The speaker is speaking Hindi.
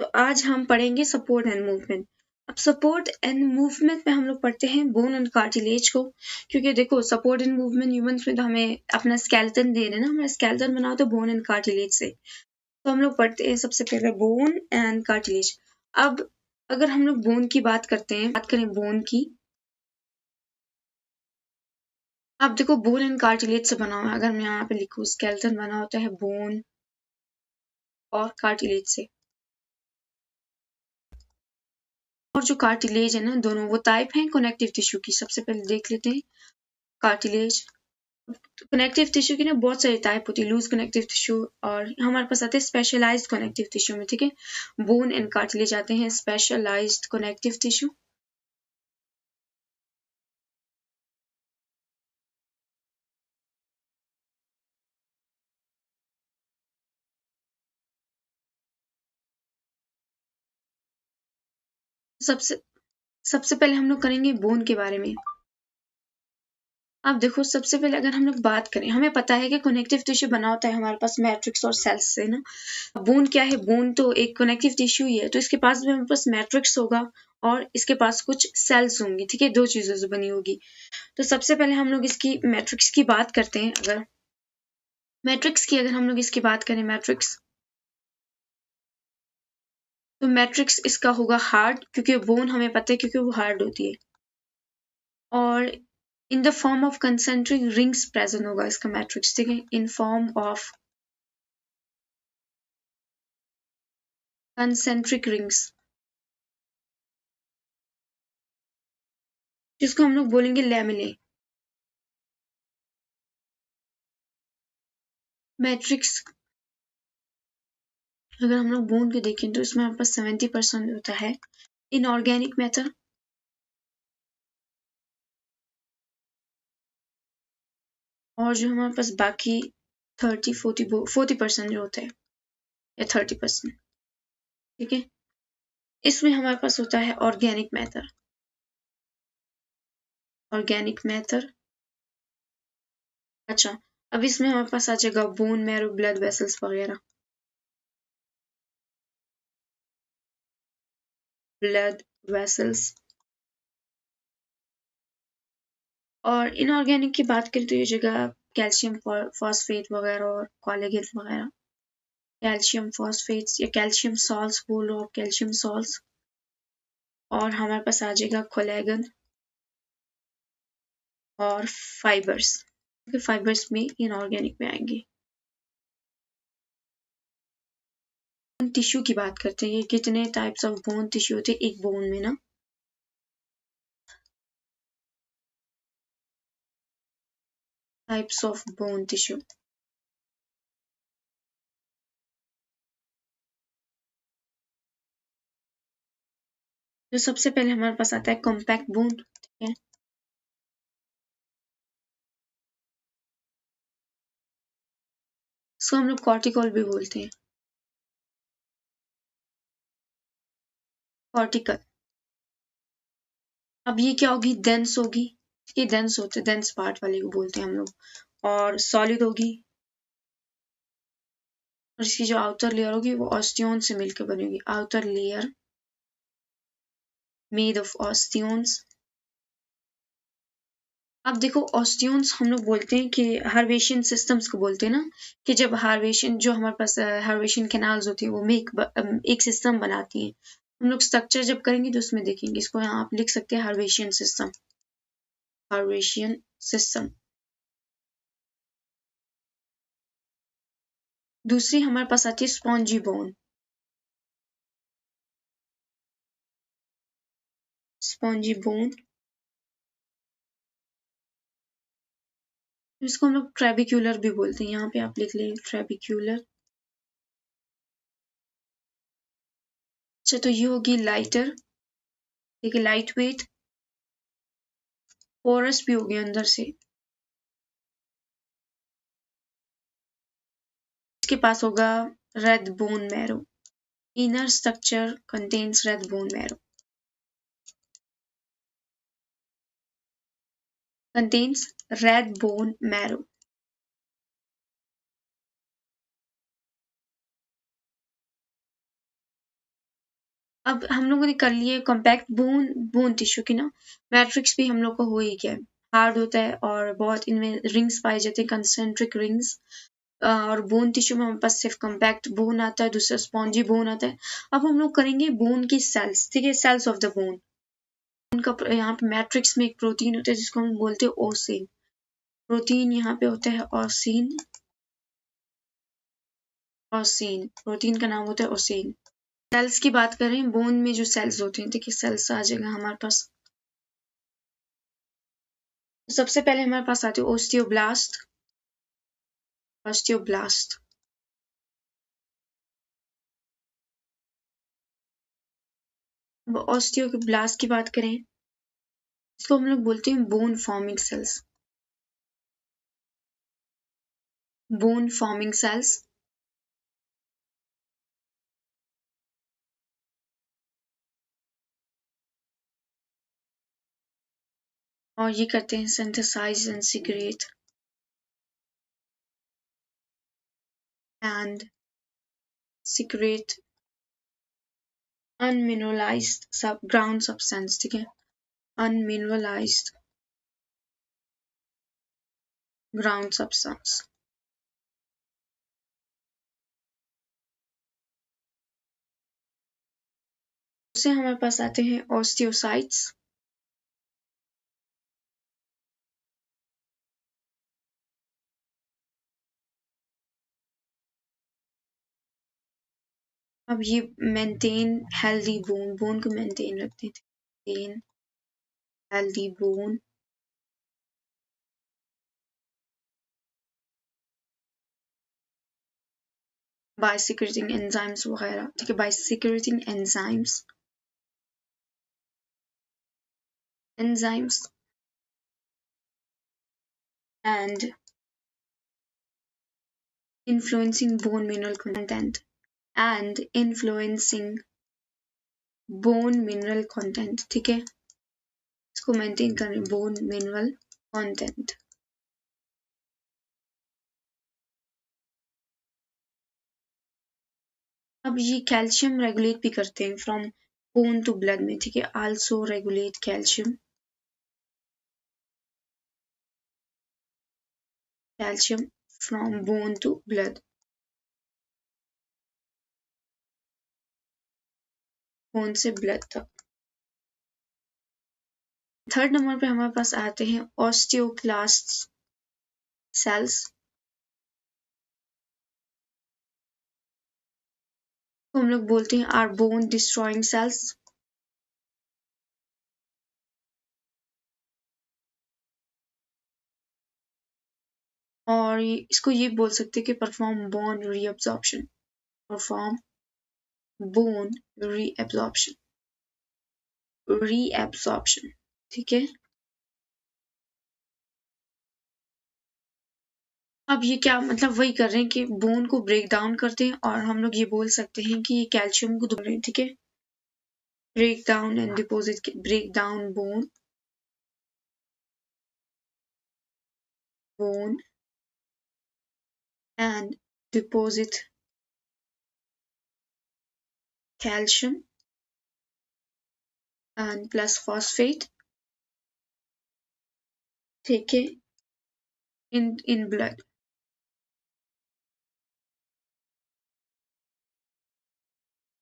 तो आज हम पढ़ेंगे सपोर्ट एंड मूवमेंट। अब सपोर्ट एंड मूवमेंट में हम लोग पढ़ते हैं बोन एंड कार्टिलेज को, क्योंकि देखो सपोर्ट एंड मूवमेंट ह्यूमंस में तो हमें अपना स्केलेटन दे रहे हैं ना, हमारा स्केलेटन बना होता है बोन एंड कार्टिलेज से। तो हम लोग पढ़ते हैं सबसे पहले बोन एंड कार्टिलेज। अब अगर हम लोग बोन की बात करते हैं, बात करें बोन की, अब देखो बोन एंड कार्टिलेज से बना हुआ है। अगर मैं यहाँ पे लिखूँ स्केलेटन बना होता है बोन और कार्टिलेज से, और जो कार्टिलेज है ना, दोनों वो टाइप हैं कनेक्टिव टिश्यू की। सबसे पहले देख लेते हैं कार्टिलेज। कनेक्टिव टिश्यू की ना बहुत सारी टाइप होती है, लूज कनेक्टिव टिश्यू, और हमारे पास आते हैं स्पेशलाइज्ड कनेक्टिव टिश्यू में। ठीक है, बोन एंड कार्टिलेज आते हैं स्पेशलाइज्ड कनेक्टिव टिश्यू। सबसे सबसे पहले हम लोग करेंगे बोन के बारे में। अब देखो सबसे पहले अगर हम लोग बात करें, हमें पता है कि कनेक्टिव टिश्यू बना होता है हमारे पास मैट्रिक्स और सेल्स से ना। बोन क्या है? बोन तो एक कनेक्टिव टिश्यू ही है, तो इसके पास भी हमारे पास मैट्रिक्स होगा और इसके पास कुछ सेल्स होंगी। ठीक है, दो चीजों से बनी होगी। तो सबसे पहले हम लोग इसकी मैट्रिक्स की बात करते हैं। अगर हम लोग इसकी बात करें मैट्रिक्स, तो मैट्रिक्स इसका होगा हार्ड, क्योंकि बोन हमें पता है क्योंकि वो हार्ड होती है, और in the form of concentric rings present होगा इसका मैट्रिक्स। ठीक है, in form of concentric rings, जिसको हम लोग बोलेंगे लैमेले। मैट्रिक्स अगर हम लोग बोन के देखें तो इसमें हमारे पास 70% होता है इनऑर्गेनिक मैटर, और जो हमारे पास बाकी 40% जो होता है, या 30%। ठीक है, इसमें हमारे पास होता है ऑर्गेनिक मैटर। अच्छा, अब इसमें हमारे पास आ जाएगा बोन मैरो, ब्लड वेसल्स वगैरह। ब्लड वेसल्स, और इनऑर्गेनिक की बात करें तो ये जगह कैल्शियम फॉस्फेट वगैरह और कोलेजन वगैरह। कैल्शियम फॉस्फेट्स या कैल्शियम सॉल्ट्स बोलो, कैल्शियम सॉल्ट्स, और हमारे पास आ जाएगा कोलेजन और फाइबर्स। फाइबर्स में इनऑर्गेनिक में आएंगे। टिश्यू की बात करते हैं, ये कितने टाइप्स ऑफ बोन टिश्यू होते हैं एक बोन में ना। टाइप्स ऑफ बोन टिश्यू, जो सबसे पहले हमारे पास आता है कॉम्पैक्ट बोन। ठीक है, इसको हम लोग कॉर्टिकल भी बोलते हैं। कॉर्टिकल, अब ये क्या होगी? डेंस होगी। ये डेंस होते, डेंस पार्ट वाले को बोलते हैं हम लोग, और सॉलिड होगी, और इसकी जो आउटर लेयर होगी वो ऑस्टियोन से मिलकर बनेगी। Outer layer made of osteons. अब देखो ऑस्टियोन्स हम लोग बोलते हैं कि हार्वेशन सिस्टम्स को बोलते हैं ना, कि जब हार्वेशन, जो हमारे पास हार्वेशन कैनाल्स होती है, वो एक सिस्टम बनाती है। हम लोग स्ट्रक्चर जब करेंगे तो उसमें देखेंगे, इसको यहाँ आप लिख सकते हैं हार्वेशन सिस्टम। हार्वेशन सिस्टम। दूसरी हमारे पास आती है स्पॉन्जी बोन। स्पॉन्जी बोन, इसको हम लोग ट्रेबिक्यूलर भी बोलते हैं। यहाँ पे आप लिख लें ट्रेबिक्यूलर। अच्छा, तो ये होगी लाइटर, ठीक है, लाइट वेट, पोरस भी होगी अंदर से। इसके पास होगा red bone marrow. Inner structure contains red bone marrow, contains red bone marrow. अब हम लोगों ने कर लिए कॉम्पैक्ट बोन टिश्यू की ना, मैट्रिक्स भी हम लोग को हो ही गया, हार्ड होता है और बहुत इनमें रिंग्स पाए जाते हैं, कंसेंट्रिक रिंग्स। और बोन टिश्यू में हमारे पास सिर्फ कॉम्पैक्ट बोन आता है, दूसरा स्पॉन्जी बोन आता है। अब हम लोग करेंगे बोन की सेल्स, ठीक है, सेल्स ऑफ द बोन। उनका यहाँ पे मैट्रिक्स में एक प्रोटीन होता है जिसको हम बोलते हैं ओसिन। प्रोटीन यहाँ पे होता है ओसिन, ओसिन प्रोटीन का नाम होता है ओसिन। सेल्स की बात करें, बोन में जो सेल्स होते हैं, देखिए सेल्स आ जाएगा हमारे पास। सबसे पहले हमारे पास आते हैं ओस्टियोब्लास्ट, ऑस्टियोब्लास्ट। अब ऑस्टियोब्लास्ट की बात करें, इसको हम लोग बोलते हैं bone forming cells, bone forming cells. और ये करते हैं synthesize and secrete and secrete unmineralized ground substance, ठीक है, unmineralized ground substance। उससे हमारे पास आते हैं ओस्टियोसाइट्स। अब ये मेंटेन हेल्दी बोन, बोन को मेंटेन रखते थे, maintain healthy bone. By secreting enzymes वगैरह, ठीक है, by secreting enzymes, enzymes and influencing bone mineral content and influencing bone mineral content, ठीक है, इसको मेंटेन करें, बोन मिनरल कंटेंट। अब ये कैल्शियम रेगुलेट भी करते हैं फ्रॉम बोन टू ब्लड में, ठीक है, also regulate calcium, calcium from bone to blood, bone से ब्लड तक। थर्ड नंबर पे हमारे पास आते हैं ऑस्टियोक्लास्ट सेल्स, तो हम लोग बोलते हैं आर बोन डिस्ट्रॉइंग सेल्स। और इसको ये बोल सकते हैं कि perform bone reabsorption, perform bone reabsorption, reabsorption, ठीक है। अब ये क्या मतलब, वही कर रहे हैं कि बोन को ब्रेक डाउन करते हैं, और हम लोग ये बोल सकते हैं कि ये कैल्शियम को धो रहे हैं, ठीक है, break down and deposit, break down bone, bone and deposit calcium and plus phosphate, ठीक है, in blood।